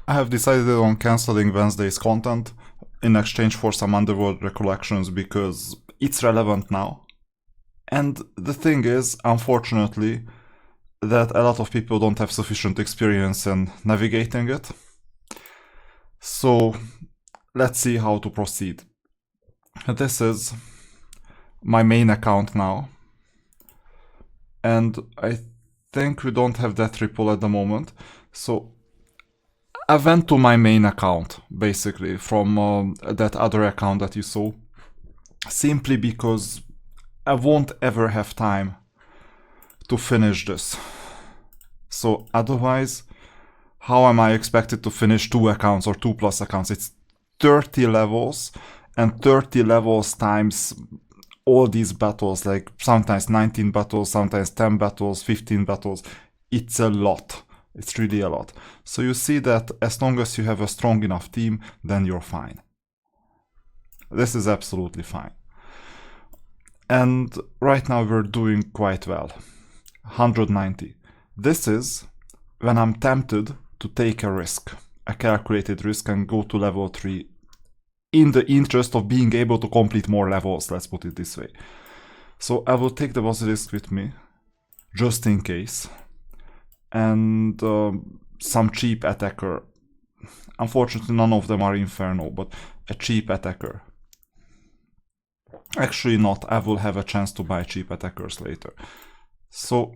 I have decided on cancelling Wednesday's content in exchange for some Underworld Recollections because it's relevant now. And the thing is, unfortunately, that a lot of people don't have sufficient experience in navigating it. So let's see how to proceed. This is my main account now. And I think we don't have that ripple at the moment. So I went to my main account, basically, from that other account that you saw. Simply because I won't ever have time to finish this. So otherwise, how am I expected to finish 2 accounts or 2+ accounts? It's 30 levels, and 30 levels times all these battles, like sometimes 19 battles, sometimes 10 battles, 15 battles. It's a lot. It's really a lot. So you see that as long as you have a strong enough team, then you're fine. This is absolutely fine. And right now we're doing quite well. 190. This is when I'm tempted to take a risk, a calculated risk, and go to level 3 in the interest of being able to complete more levels, let's put it this way. So I will take the basilisk with me, just in case, and some cheap attacker. Unfortunately, none of them are Inferno, but a cheap attacker. Actually not, I will have a chance to buy cheap attackers later. So,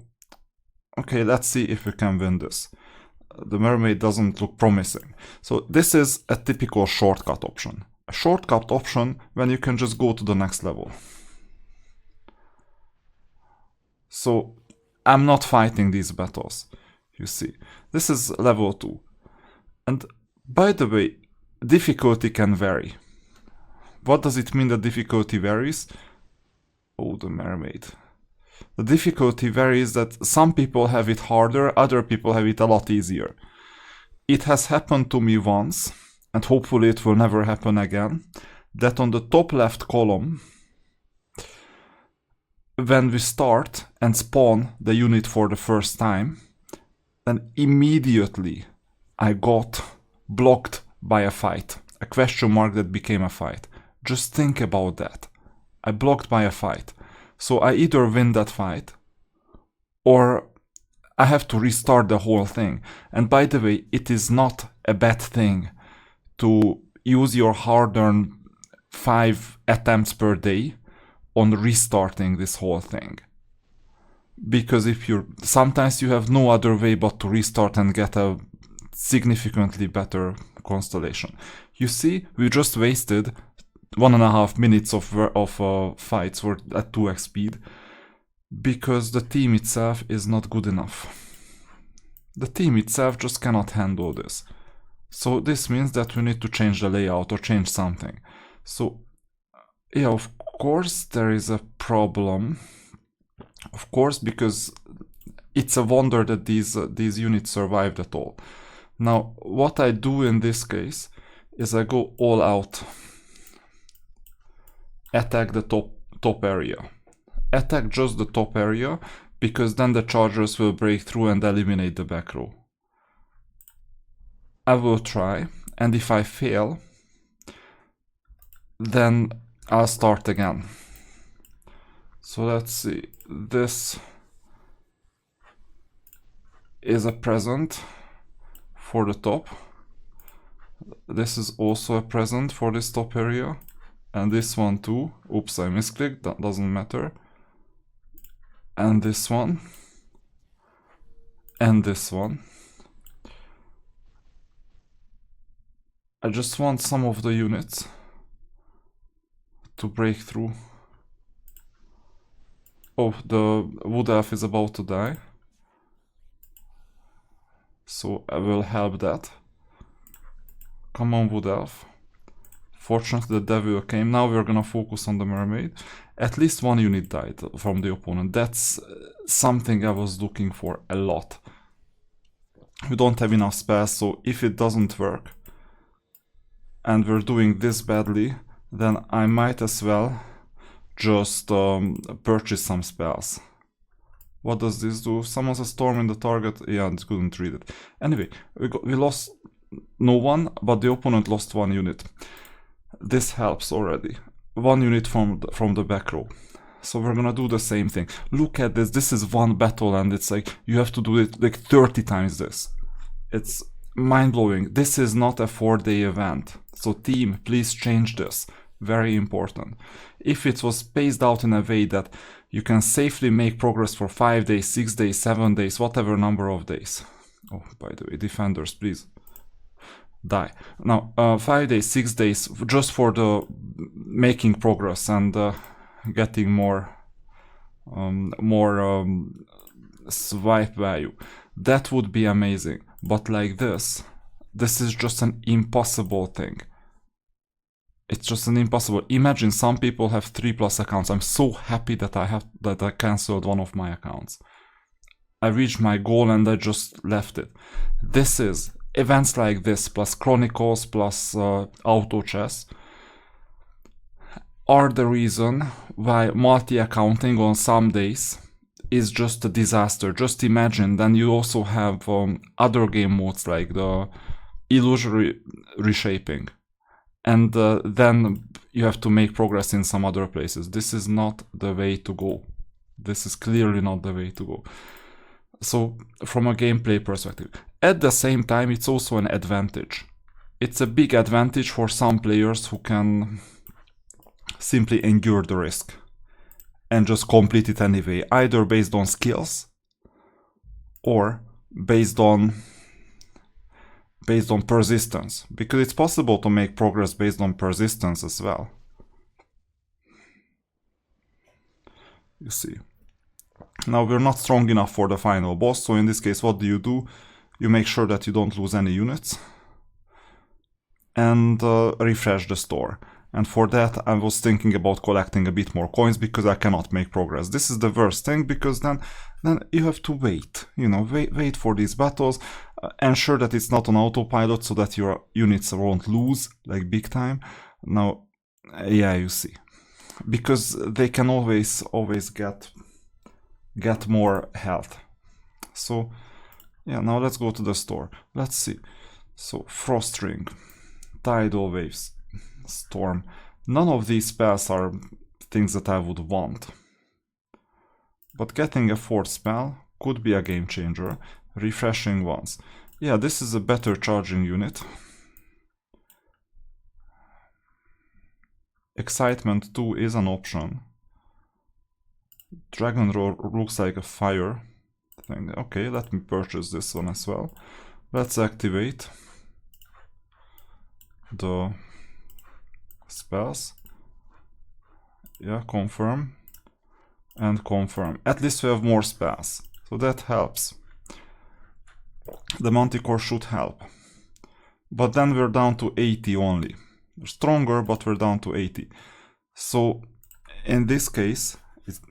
okay, let's see if we can win this. The mermaid doesn't look promising. So this is a typical shortcut option. A shortcut option when you can just go to the next level. So I'm not fighting these battles, you see. This is level 2. And by the way, difficulty can vary. What does it mean that difficulty varies? Oh, the mermaid. The difficulty varies that some people have it harder, other people have it a lot easier. It has happened to me once, and hopefully it will never happen again, that on the top left column, when we start and spawn the unit for the first time, then immediately I got blocked by a fight. A question mark that became a fight. Just think about that. I blocked by a fight. So I either win that fight, or I have to restart the whole thing. And by the way, it is not a bad thing to use your hard-earned 5 attempts per day on restarting this whole thing. Because sometimes you have no other way but to restart and get a significantly better constellation. You see, we just wasted 1.5 minutes of fights were at 2x speed because the team itself is not good enough. The team itself just cannot handle this. So this means that we need to change the layout or change something. So yeah, of course there is a problem. Of course, because it's a wonder that these units survived at all. Now, what I do in this case is I go all out. Attack the top area. Attack just the top area, because then the chargers will break through and eliminate the back row. I will try, and if I fail, then I'll start again. So let's see, this is a present for the top. This is also a present for this top area. And this one too. Oops, I misclicked, that doesn't matter. And this one. And this one. I just want some of the units to break through. Oh, the wood elf is about to die. So I will help that. Come on, wood elf. Fortunately, the devil came. Now we're gonna focus on the mermaid. At least 1 unit died from the opponent. That's something I was looking for a lot. We don't have enough spells, so if it doesn't work and we're doing this badly, then I might as well just purchase some spells. What does this do? Summons a storm in the target. Yeah, I couldn't read it. Anyway, we lost no one, but the opponent lost 1 unit. This helps already. 1 unit from the back row. So we're gonna do the same thing. Look at this. This is 1 battle, and it's like you have to do it like 30 times this. It's mind-blowing. This is not a 4-day event. So team, please change this. Very important. If it was spaced out in a way that you can safely make progress for 5 days, 6 days, 7 days, whatever number of days. Oh, by the way, defenders, please die. Now, 5 days, 6 days, just for the making progress and getting more swipe value. That would be amazing. But like this is just an impossible thing. It's just an impossible. Imagine some people have 3+ accounts. I'm so happy that I cancelled one of my accounts. I reached my goal and I just left it. This is events like this plus Chronicles plus Auto Chess are the reason why multi-accounting on some days is just a disaster. Just imagine, then you also have other game modes like the illusory reshaping, and then you have to make progress in some other places. This is not the way to go. This is clearly not the way to go. So from a gameplay perspective, at the same time, it's also an advantage. It's a big advantage for some players who can simply endure the risk and just complete it anyway, either based on skills or based on persistence, because it's possible to make progress based on persistence as well. You see. Now we're not strong enough for the final boss, so in this case what do? You make sure that you don't lose any units and refresh the store. And for that I was thinking about collecting a bit more coins because I cannot make progress. This is the worst thing, because then you have to wait, you know, wait for these battles, ensure that it's not on autopilot so that your units won't lose like big time. Now, yeah, you see, because they can always get more health. So yeah, now let's go to the store. Let's see. So Frost Ring, Tidal Waves, Storm. None of these spells are things that I would want. But getting a 4th spell could be a game changer. Refreshing Ones. Yeah, this is a better charging unit. Excitement 2 is an option. Dragon Roar looks like a fire thing. Okay, let me purchase this one as well. Let's activate the spells. Yeah, confirm and confirm. At least we have more spells, so that helps. The Manticore should help, but then we're down to 80 only. We're stronger, but we're down to 80. So in this case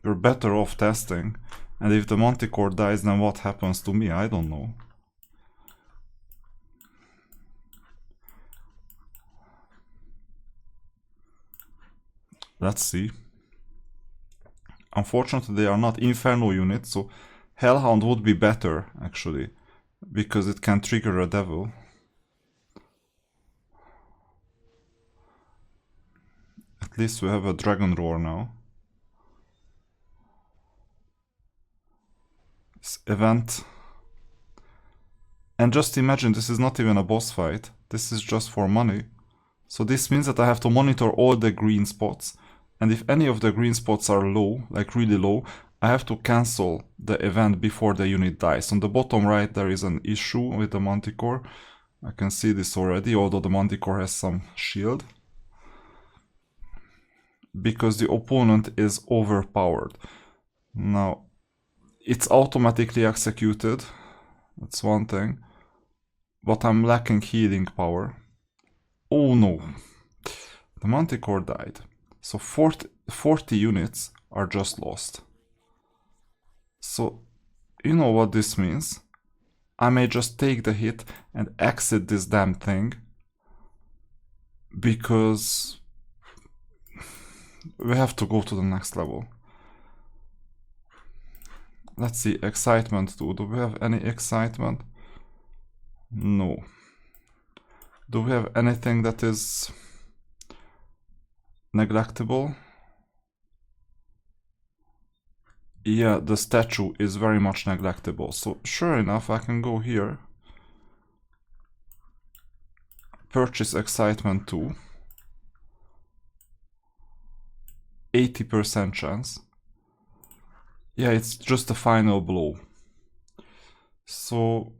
we're better off testing, and if the Manticore dies, then what happens to me? I don't know. Let's see. Unfortunately, they are not Inferno units, so Hellhound would be better, actually, because it can trigger a devil. At least we have a Dragon Roar now. This event. And just imagine, this is not even a boss fight. This is just for money. So this means that I have to monitor all the green spots. And if any of the green spots are low, like really low, I have to cancel the event before the unit dies. On the bottom right there is an issue with the Manticore. I can see this already, although the Manticore has some shield. Because the opponent is overpowered. Now, it's automatically executed. That's one thing. But I'm lacking healing power. Oh no. The Manticore died. So 40 units are just lost. So, you know what this means? I may just take the hit and exit this damn thing, because we have to go to the next level. Let's see, excitement 2. Do we have any excitement? No. Do we have anything that is neglectable? Yeah, the statue is very much neglectable. So sure enough, I can go here. Purchase excitement 2. 80% chance. Yeah, it's just a final blow. So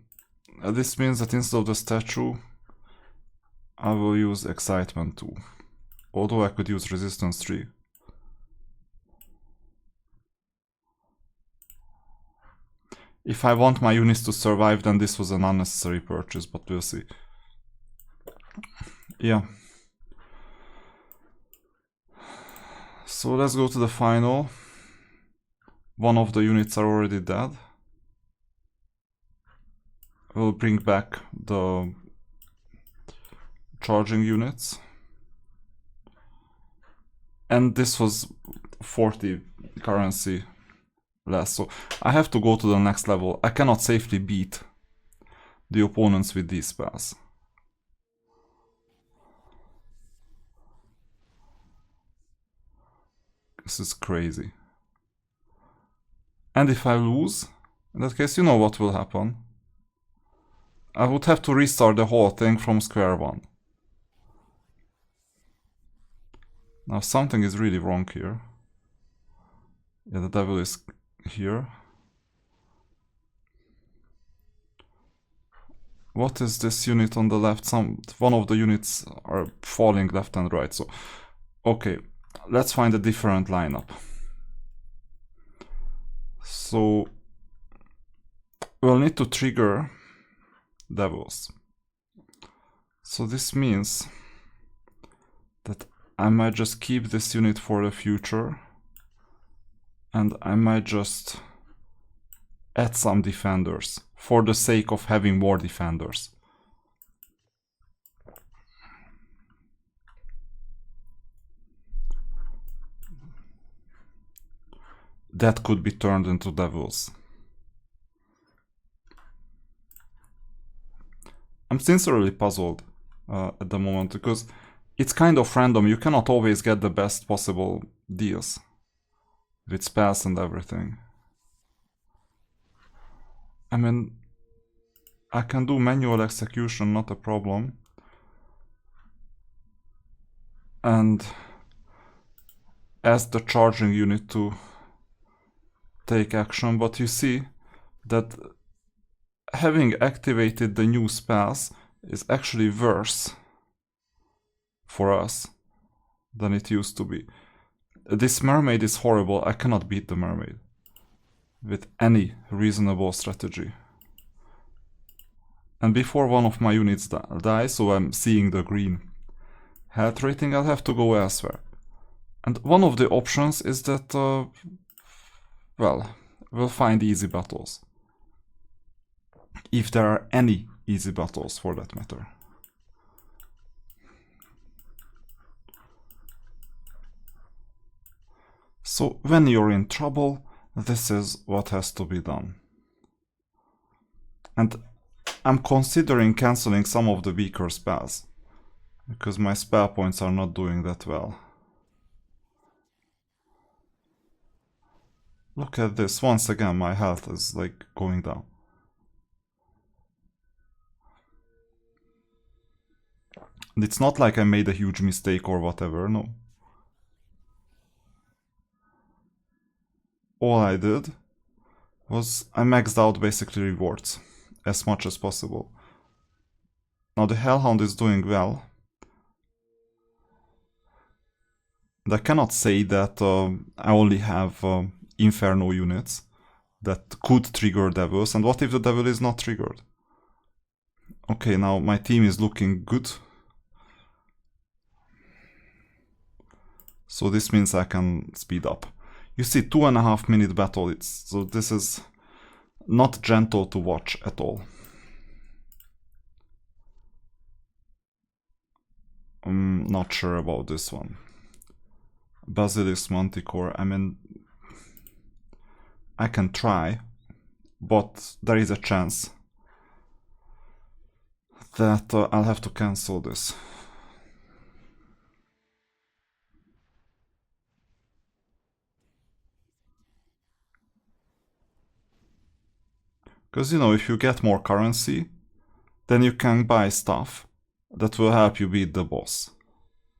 this means that instead of the statue, I will use excitement 2. Although I could use resistance 3. If I want my units to survive, then this was an unnecessary purchase, but we'll see. Yeah. So let's go to the final. One of the units are already dead. We'll bring back the charging units. And this was 40 currency less, so I have to go to the next level. I cannot safely beat the opponents with these spells. This is crazy. And if I lose, in that case, you know what will happen. I would have to restart the whole thing from square one. Now something is really wrong here. Yeah, the devil is here. What is this unit on the left? One of the units are falling left and right. So, okay, let's find a different lineup. So we'll need to trigger devils. So this means that I might just keep this unit for the future, and I might just add some defenders for the sake of having more defenders. That could be turned into devils. I'm sincerely puzzled at the moment, because it's kind of random. You cannot always get the best possible deals with spells and everything. I mean, I can do manual execution, not a problem. And ask the charging unit to take action, but you see that having activated the new spells is actually worse for us than it used to be. This mermaid is horrible. I cannot beat the mermaid with any reasonable strategy. And before one of my units dies, so I'm seeing the green health rating, I'll have to go elsewhere. And one of the options is that, well, we'll find easy battles. If there are any easy battles, for that matter. So when you're in trouble, this is what has to be done. And I'm considering cancelling some of the weaker spells, because my spell points are not doing that well. Look at this, once again my health is like going down. And it's not like I made a huge mistake or whatever, no. All I did was I maxed out basically rewards as much as possible. Now the Hellhound is doing well. And I cannot say that I only have Inferno units that could trigger devils. And what if the devil is not triggered? Okay, now my team is looking good. So this means I can speed up. You see, 2.5 minute battle. So this is not gentle to watch at all. I'm not sure about this one. Basilisk Manticore, I mean, I can try, but there is a chance that I'll have to cancel this. Because, you know, if you get more currency, then you can buy stuff that will help you beat the boss.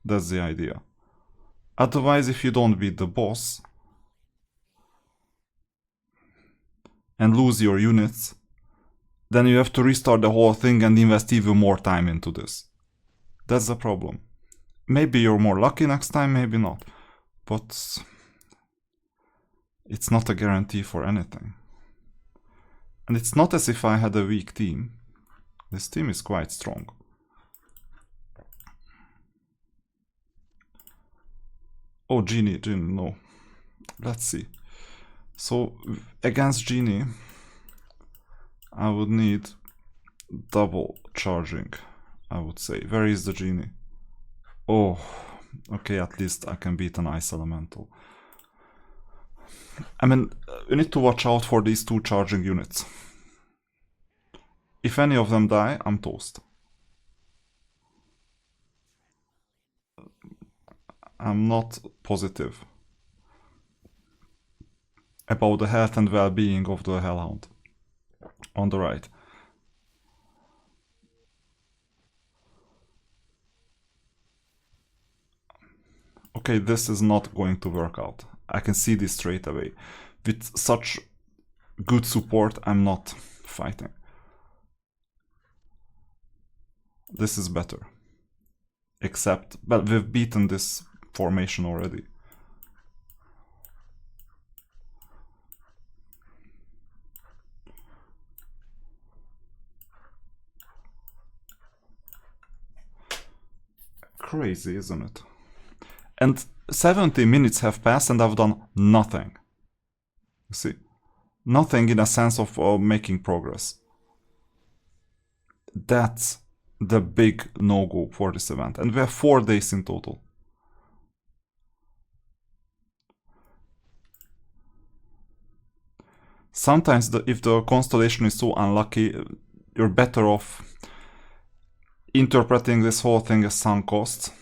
That's the idea. Otherwise, if you don't beat the boss and lose your units, then you have to restart the whole thing and invest even more time into this. That's the problem. Maybe you're more lucky next time, maybe not. But it's not a guarantee for anything. And it's not as if I had a weak team. This team is quite strong. Oh, Genie, no. Let's see. So, against Genie, I would need double charging, I would say. Where is the Genie? Oh, okay, at least I can beat an Ice Elemental. I mean, you need to watch out for these two charging units. If any of them die, I'm toast. I'm not positive about the health and well-being of the Hellhound. On the right. Okay, this is not going to work out. I can see this straight away. With such good support, I'm not fighting. This is better. Except, but we've beaten this formation already. Crazy, isn't it? And 70 minutes have passed and I've done nothing. You see? Nothing in a sense of making progress. That's the big no-go for this event. And we have 4 days in total. Sometimes if the constellation is so unlucky, you're better off interpreting this whole thing as sunk cost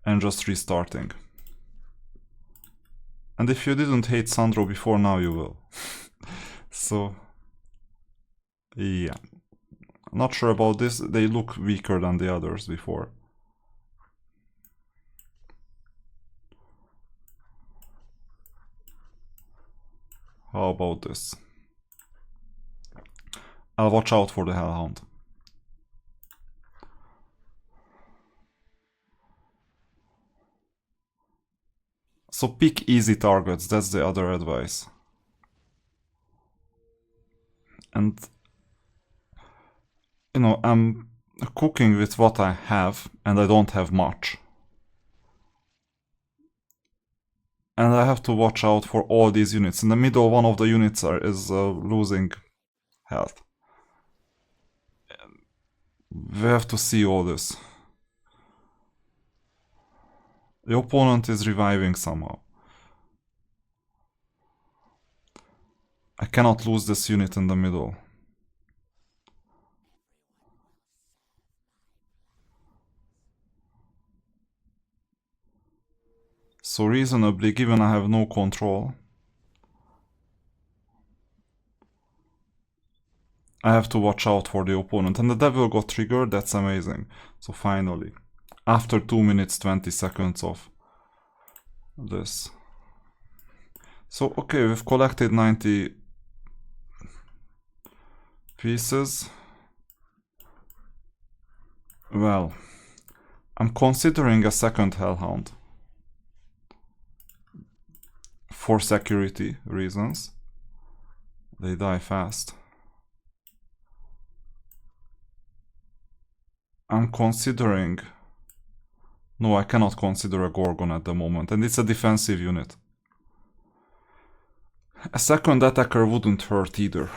and just restarting. And if you didn't hate Sandro before, now you will. So, yeah. Not sure about this, they look weaker than the others before. How about this? I'll watch out for the Hellhound. So pick easy targets, that's the other advice. And, you know, I'm cooking with what I have, and I don't have much. And I have to watch out for all these units. In the middle, one of the units is losing health. We have to see all this. The opponent is reviving somehow. I cannot lose this unit in the middle. So reasonably, given I have no control, I have to watch out for the opponent. And the devil got triggered, that's amazing. So finally, after 2 minutes 20 seconds of this. So okay, we've collected 90 pieces. Well, I'm considering a second Hellhound. For security reasons. They die fast. I'm considering... No, I cannot consider a Gorgon at the moment, and it's a defensive unit. A second attacker wouldn't hurt either.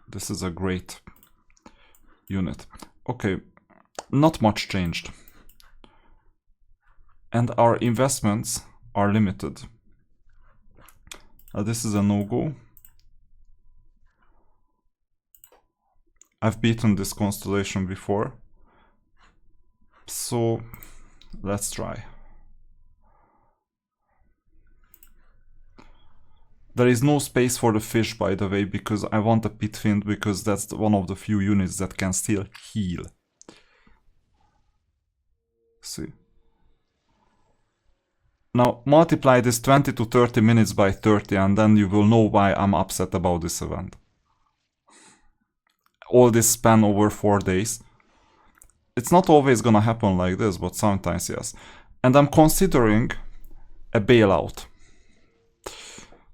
This is a great unit. Okay, not much changed. And our investments are limited. This is a no-go. I've beaten this constellation before. So let's try. There is no space for the fish, by the way, because I want a pit fiend, because that's one of the few units that can still heal. See. Now multiply this 20 to 30 minutes by 30 and then you will know why I'm upset about this event. All this span over 4 days. It's not always gonna happen like this, but sometimes yes. And I'm considering a bailout.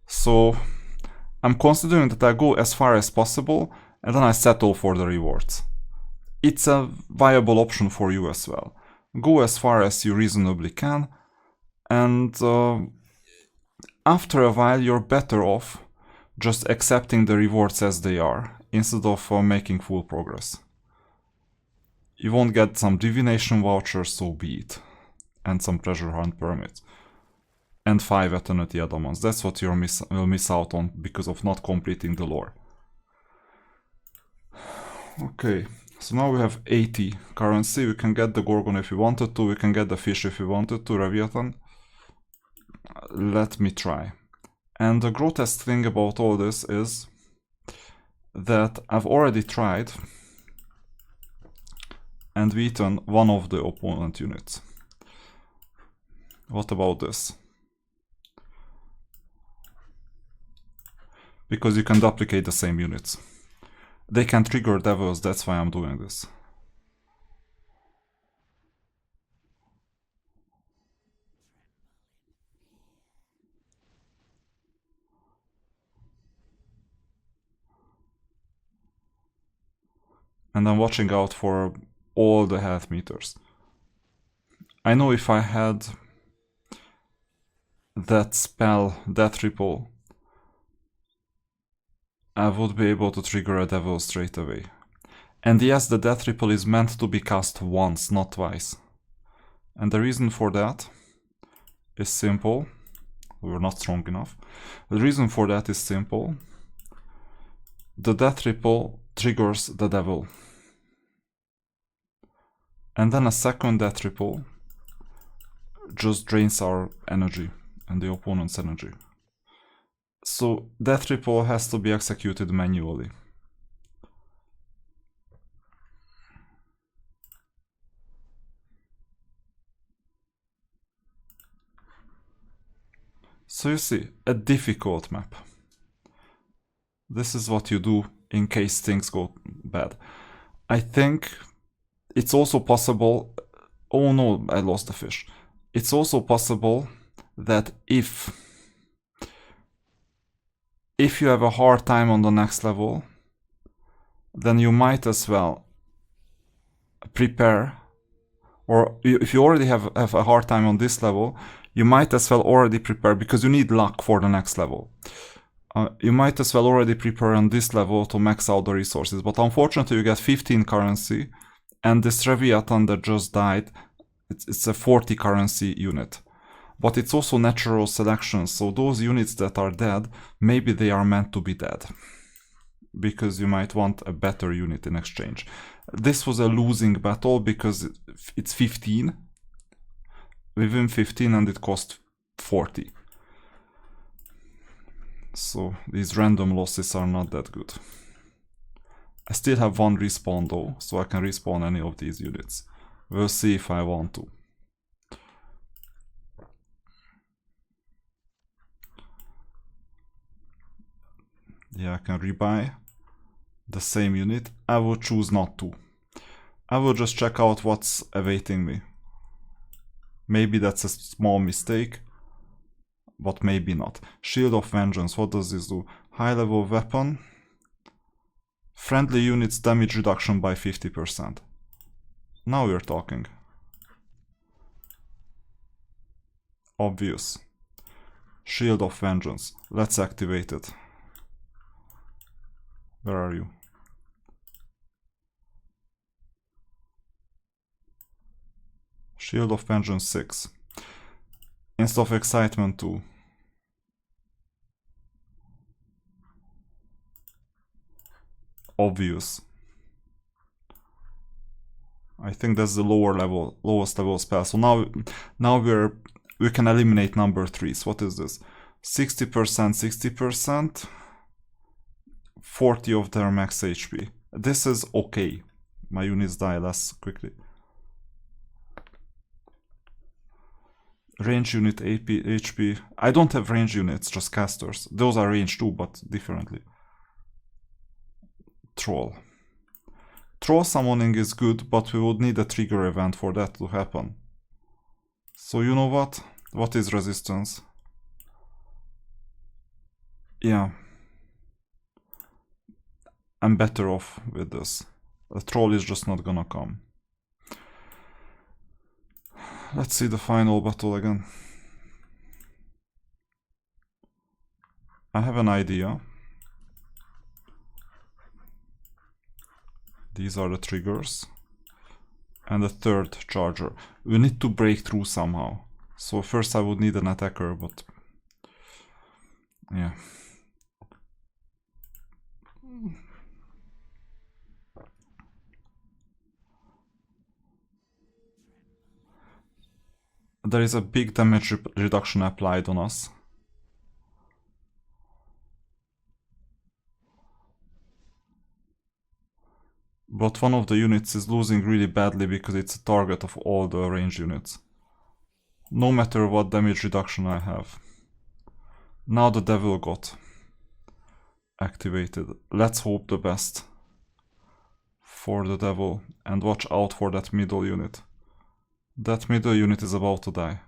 So I'm considering that I go as far as possible and then I settle for the rewards. It's a viable option for you as well. Go as far as you reasonably can, and after a while you're better off just accepting the rewards as they are, instead of making full progress. You won't get some divination vouchers, so be it. And some treasure hunt permits. And 5 eternity adamants. That's what you'll miss out on because of not completing the lore. Okay, so now we have 80 currency. We can get the Gorgon if we wanted to. We can get the fish if we wanted to, Leviathan. Let me try. And the grotesque thing about all this is that I've already tried and beaten one of the opponent units. What about this? Because you can duplicate the same units. They can trigger devils, that's why I'm doing this. And I'm watching out for all the health meters. I know if I had that spell, Death Ripple, I would be able to trigger a devil straight away. And yes, the Death Ripple is meant to be cast once, not twice. And the reason for that is simple. We're not strong enough. The reason for that is simple. The Death Ripple triggers the devil. And then a second Death Ripple just drains our energy and the opponent's energy. So Death Ripple has to be executed manually. So you see, a difficult map. This is what you do in case things go bad. I think it's also possible... Oh no, I lost the fish. It's also possible that if you have a hard time on the next level, then you might as well prepare, or if you already have a hard time on this level, you might as well already prepare, because you need luck for the next level. You might as well already prepare on this level to max out the resources, but unfortunately you get 15 currency, and this Leviathan that just died, it's a 40 currency unit. But it's also natural selection, so those units that are dead, maybe they are meant to be dead. Because you might want a better unit in exchange. This was a losing battle because it's 15. Within 15 and it cost 40. So these random losses are not that good. I still have one respawn though, so I can respawn any of these units. We'll see if I want to. Yeah, I can rebuy the same unit. I will choose not to. I will just check out what's awaiting me. Maybe that's a small mistake, but maybe not. Shield of Vengeance, what does this do? High level weapon. Friendly units damage reduction by 50%. Now we're talking. Obvious. Shield of Vengeance. Let's activate it. Where are you? Shield of Vengeance 6. Inst of Excitement 2. Obvious. I think that's the lowest level spell. So now we can eliminate number 3s. What is this? 60%, 60%, 40 of their max HP. This is okay. My units die less quickly. Range unit HP. I don't have range units, just casters. Those are range too, but differently. Troll. Troll summoning is good, but we would need a trigger event for that to happen. So you know what? What is resistance? Yeah. I'm better off with this. The troll is just not gonna come. Let's see the final battle again. I have an idea. These are the triggers. And the third charger. We need to break through somehow. So first I would need an attacker, but... yeah. There is a big damage reduction applied on us. But one of the units is losing really badly because it's a target of all the range units. No matter what damage reduction I have. Now the devil got activated. Let's hope the best for the devil and watch out for that middle unit. That middle unit is about to die.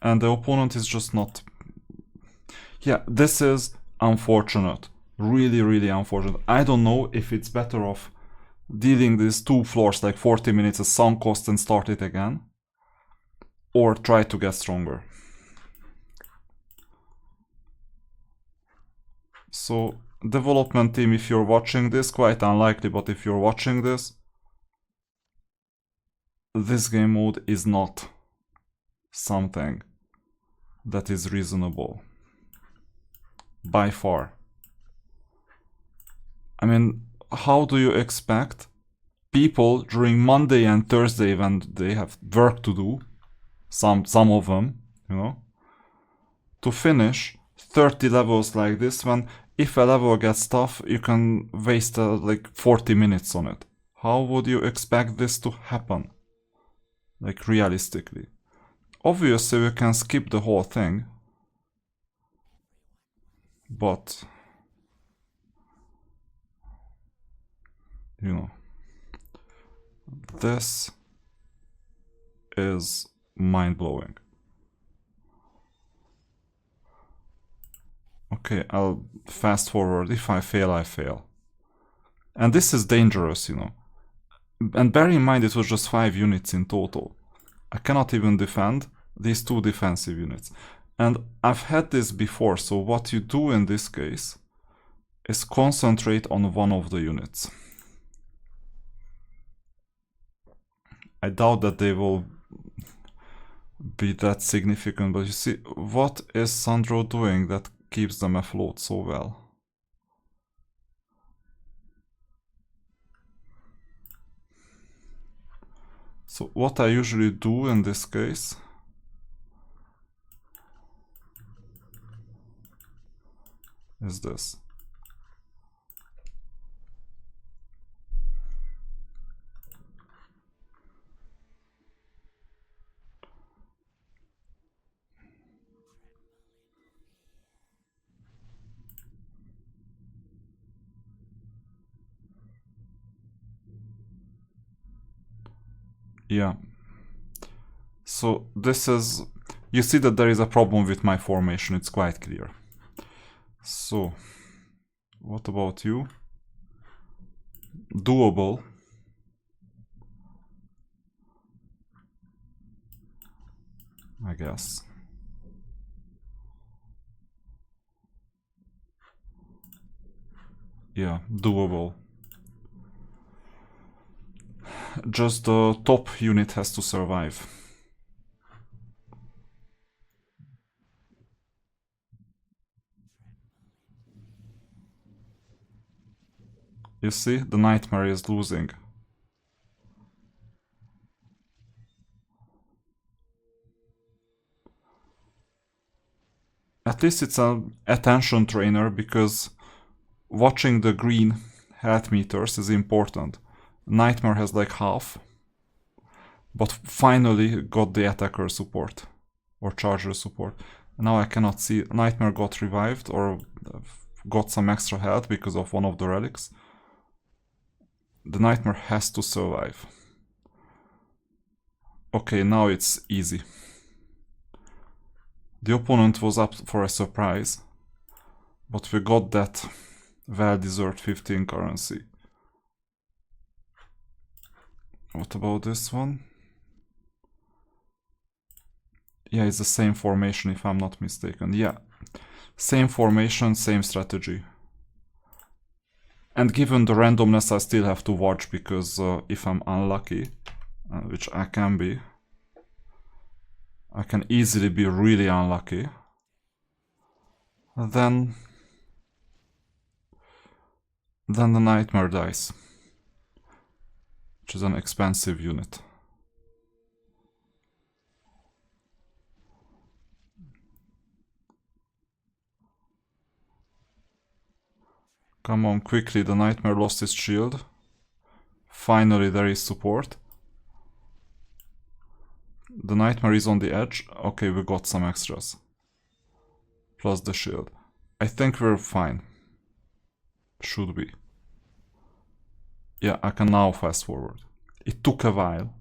And the opponent is just not... yeah, this is unfortunate. Really, really unfortunate. I don't know if it's better off dealing these 2 floors like 40 minutes as sunk cost and start it again. Or try to get stronger. So, development team, if you're watching this, quite unlikely, but if you're watching this game mode is not something that is reasonable. By far. I mean, how do you expect people during Monday and Thursday when they have work to do, some of them, you know, to finish 30 levels like this when if a level gets tough, you can waste like 40 minutes on it. How would you expect this to happen? Like realistically. Obviously we can skip the whole thing. But... you know, this is mind-blowing. Okay, I'll fast forward. If I fail, I fail. And this is dangerous, you know. And bear in mind it was just 5 units in total. I cannot even defend these 2 defensive units. And I've had this before, so what you do in this case is concentrate on one of the units. I doubt that they will be that significant, but you see, what is Sandro doing that keeps them afloat so well? So what I usually do in this case is this. Yeah. So this is... you see that there is a problem with my formation, it's quite clear. So, what about you? Doable. I guess. Yeah, doable. Just the top unit has to survive. You see, the nightmare is losing. At least it's an attention trainer, because watching the green health meters is important. Nightmare has like half, but finally got the attacker support or charger support. Now I cannot see. Nightmare got revived or got some extra health because of one of the relics. The Nightmare has to survive. Okay, now it's easy. The opponent was up for a surprise, but we got that well-deserved 15 currency. What about this one? Yeah, it's the same formation if I'm not mistaken. Yeah, same formation, same strategy. And given the randomness, I still have to watch, because if I'm unlucky, which I can be, I can easily be really unlucky, then the Nightmare dies, which is an expensive unit. Come on, quickly, the Nightmare lost his shield. Finally there is support. The Nightmare is on the edge. Okay, we got some extras. Plus the shield. I think we're fine. Should be. Yeah, I can now fast forward. It took a while.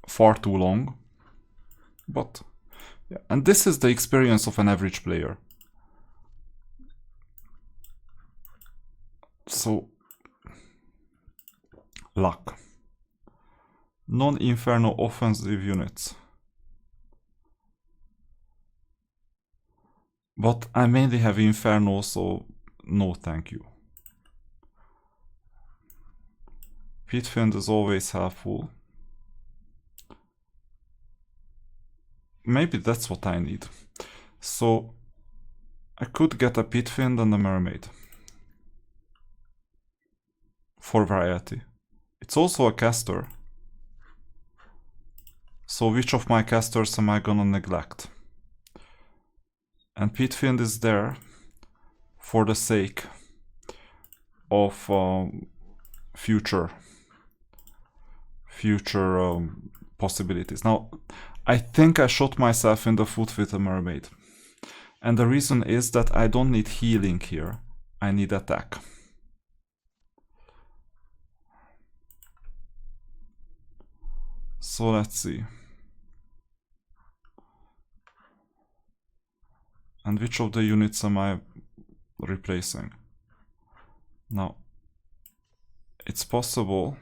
Far too long. But, yeah. And this is the experience of an average player. So, luck. Non-Inferno offensive units. But I mainly have Inferno, so no thank you. Pitfiend is always helpful. Maybe that's what I need. So I could get a Pitfiend and a Mermaid. For variety. It's also a caster. So which of my casters am I gonna neglect? And Pitfiend is there for the sake of future possibilities. Now, I think I shot myself in the foot with a Mermaid. And the reason is that I don't need healing here. I need attack. So let's see. And which of the units am I replacing? Now, it's possible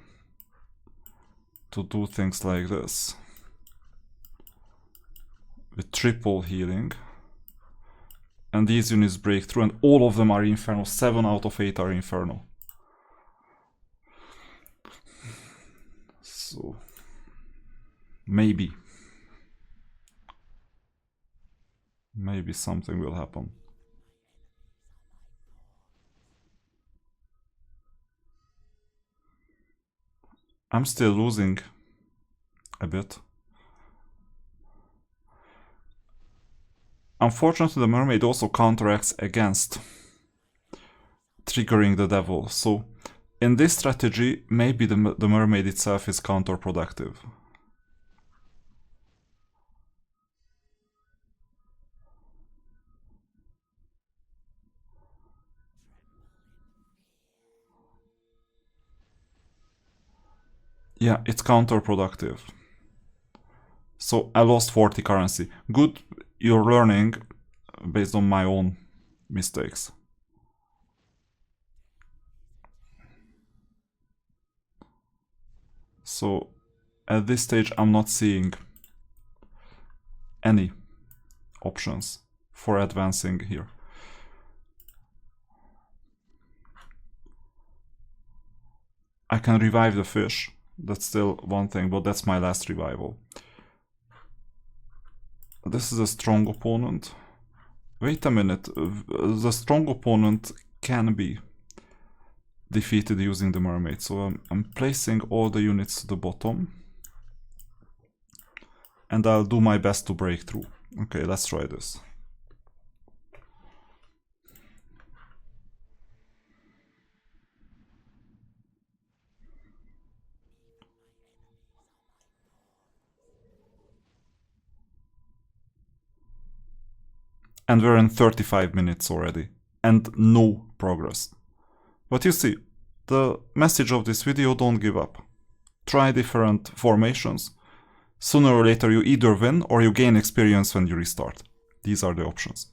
to do things like this. With triple healing. And these units break through, and all of them are Inferno. 7 out of 8 are Inferno. So, maybe something will happen. I'm still losing a bit. Unfortunately, the Mermaid also counteracts against triggering the Devil, so in this strategy, maybe the Mermaid itself is counterproductive. Yeah, it's counterproductive. So I lost 40 currency. Good, you're learning based on my own mistakes. So at this stage I'm not seeing any options for advancing here. I can revive the fish. That's still one thing, but that's my last revival. This is a strong opponent. Wait a minute, the strong opponent can be defeated using the Mermaid, so I'm placing all the units to the bottom. And I'll do my best to break through. Okay, let's try this. And we're in 35 minutes already, and no progress. But you see, the message of this video: don't give up. Try different formations. Sooner or later you either win or you gain experience when you restart. These are the options.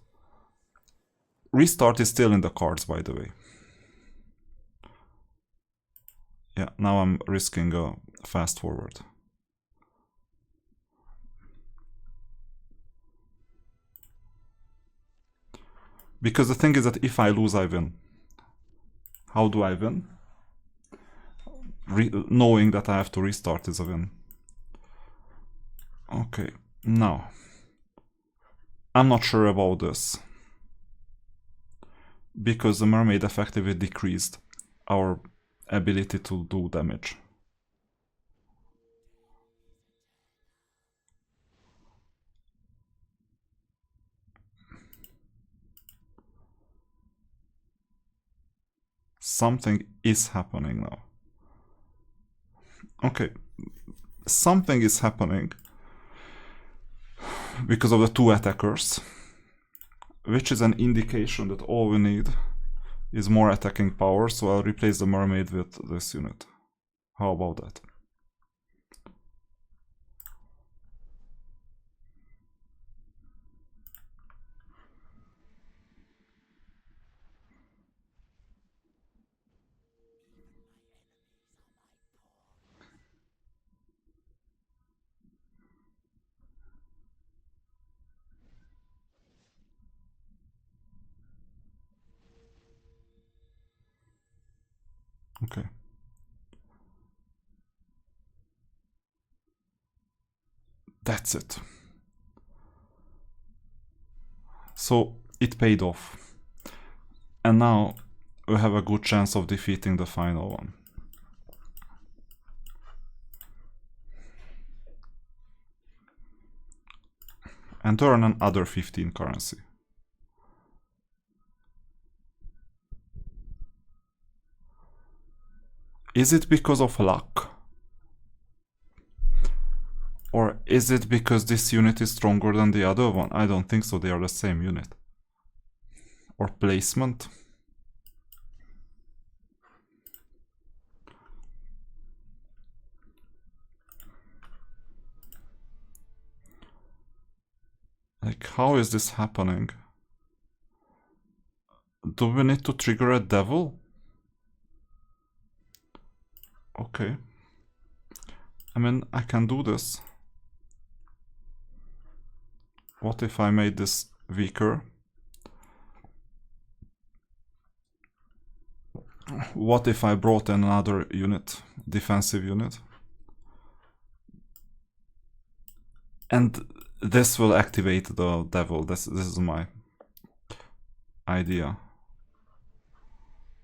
Restart is still in the cards, by the way. Yeah, now I'm risking a fast forward. Because the thing is that if I lose, I win. How do I win? Knowing that I have to restart is a win. Okay, now. I'm not sure about this. Because the mermaid effectively decreased our ability to do damage. Something is happening now. Okay, something is happening because of the two attackers, which is an indication that all we need is more attacking power, so I'll replace the mermaid with this unit. How about that? Okay. That's it. So it paid off. And now we have a good chance of defeating the final one. And earn another 15 currency. Is it because of luck? Or is it because this unit is stronger than the other one? I don't think so, they are the same unit. Or placement? Like, how is this happening? Do we need to trigger a devil? Okay. I mean, I can do this. What if I made this weaker? What if I brought in another unit, defensive unit? And this will activate the devil. This is my idea.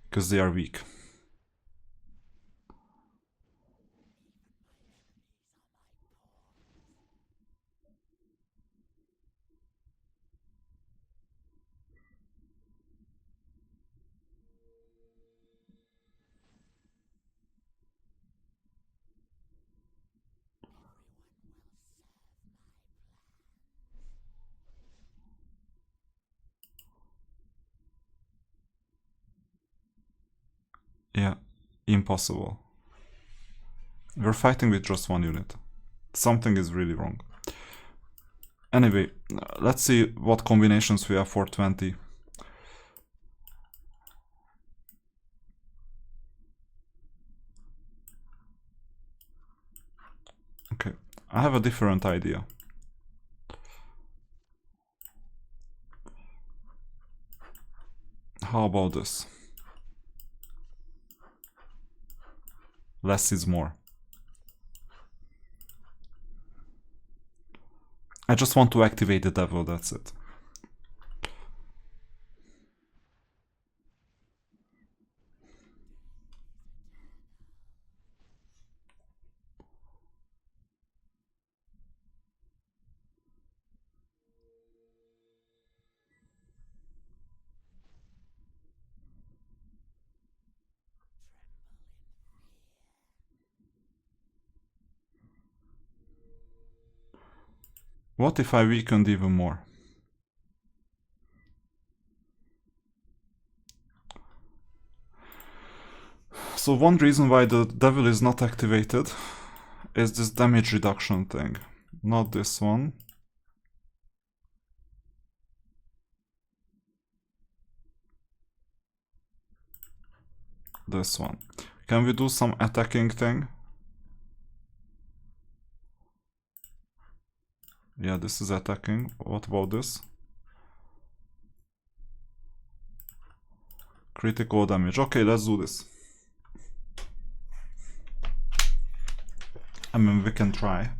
Because they are weak. Yeah, impossible. We're fighting with just one unit. Something is really wrong. Anyway, let's see what combinations we have for 20. Okay, I have a different idea. How about this? Less is more. I just want to activate the devil, that's it. What if I weakened even more? So one reason why the devil is not activated is this damage reduction thing. Not this one. This one. Can we do some attacking thing? Yeah, this is attacking. What about this? Critical damage. Okay, let's do this. I mean, we can try.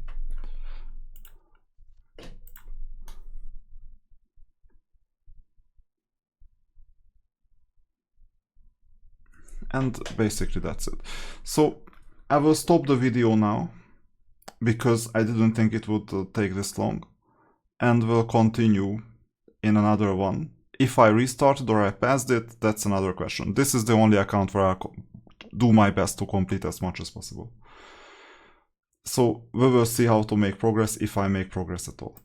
And basically that's it. So I will stop the video now because I didn't think it would take this long, and we'll continue in another one. If I restarted or I passed it, that's another question. This is the only account where I do my best to complete as much as possible. So we will see how to make progress, if I make progress at all.